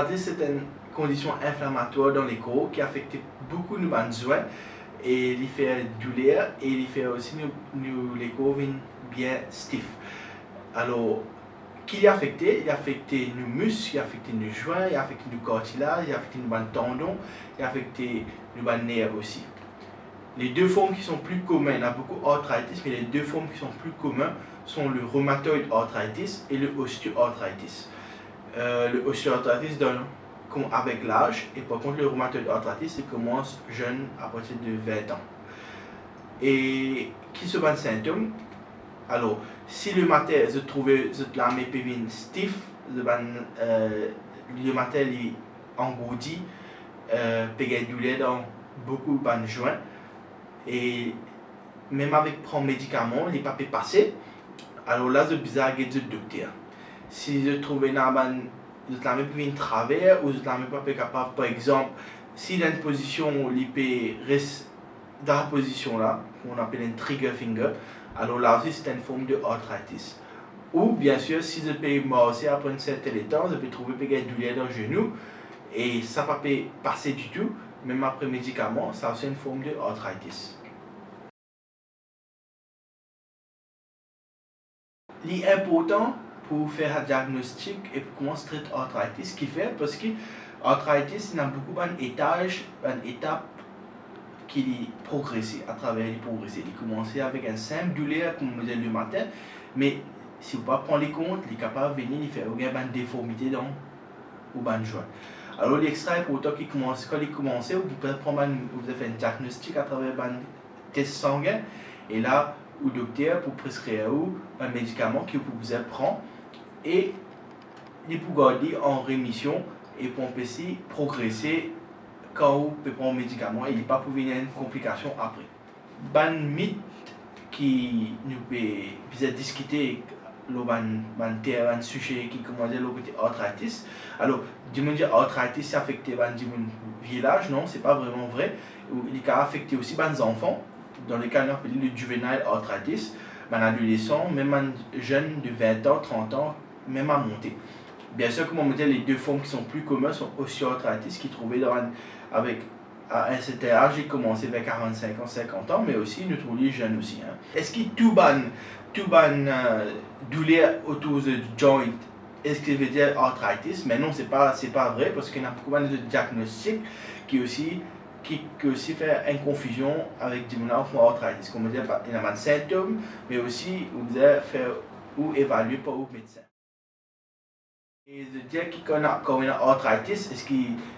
l'arthritis, c'est une condition inflammatoire dans les corps qui affecte beaucoup nos joints et il fait douleur et il fait aussi les corps bien stiff. Alors, qui est affecté? Il affecte nos muscles, il affecte nos joints, il affecte nos cartilages, il affecte nos tendons, il affecte nos nerfs aussi. Les deux formes qui sont plus communes, il y a beaucoup d'arthritis, mais les deux formes qui sont plus communes sont le rheumatoid arthritis et le osteoarthritis. Le osteoarthritis donne avec l'âge, et par contre le rheumatoid arthritis, il commence jeune à partir de 20 ans. Et qui sont les symptômes? Alors, si le matin, je trouve la mépévine stiff, le matin il engourdi, il douleur dans beaucoup de joints, et même avec prendre médicaments, il n'est pas passer. Alors là, c'est bizarre que le docteur. Si je trouve la mépévine travers ou je ne suis pas capable, par exemple, s'il a une position où il reste dans la position là, qu'on appelle un trigger finger, alors là aussi c'est une forme de arthritis. Ou bien sûr, si je peux marcher après un certain temps, je peux trouver une douleur dans le genou et ça ne peut pas passer du tout, même après médicaments, ça c'est une forme de arthritis. L'important pour faire un diagnostic et pour commencer à traiter l'arthritis, ce qui fait parce que l'arthritis, il y a beaucoup d'étapes qui progressent à travers les progresser. Il commence avec un simple douleur, comme on disait le matin, mais si vous ne prenez pas les comptes, il est capable de venir faire une déformité dans le joint. Alors, l'extra important quand il commence, vous pouvez prendre vous faire un diagnostic à travers un test sanguin, et là, le docteur pour prescrire un médicament que vous pouvez prendre et il peut garder en rémission et pour empêcher de progresser quand vous pouvez prendre un médicament et il n'est pas pour venir une complication après. Un mythe qui nous peut discuter un sujet qui commence le côté arthritis. Alors, du monde dire arthritis c'est affecté le village, non, c'est pas vraiment vrai. Il peut affecter aussi les enfants. Dans le cas, on appelle le juvenile arthritis, un adolescent, même un jeune de 20 ans, 30 ans, même à monter. Bien sûr, comme on dit, les deux formes qui sont plus communes sont osteoarthritis, qui trouvait avec à un certain âge, j'ai commencé vers 45 ans, 50 ans, mais aussi nous trouvons les jeunes aussi. Hein. Est-ce que tout douleur autour du joint, est-ce que ça veut dire arthritis? Mais non, c'est pas vrai, parce qu'il y a beaucoup de diagnostics qui aussi fait une confusion avec des arthritis. Comme on dit, il y a des symptômes, mais aussi on doit faire ou évaluer par le médecin. Et de dire qu'on a une arthritis,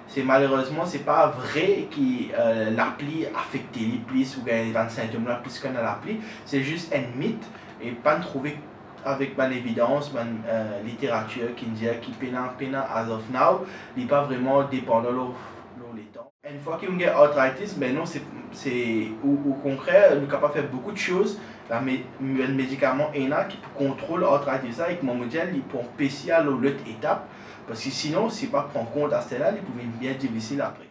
c'est malheureusement c'est pas vrai que l'appli affecte les plis ou qu'il y a des symptômes là plus qu'on a l'appli. C'est juste un mythe et pas trouvé avec une évidence, une littérature qui dit que pena as of now, il n'est pas vraiment dépendant de temps. Une fois qu'on a arthritis, ben non, au contraire, nous sommes capables de faire beaucoup de choses. Un médicament ENA qui contrôle l'arthritis et comme on dit, il peut empêcher à l'autre étape parce que sinon, si on ne prend compte à cela, il peut être bien difficile après.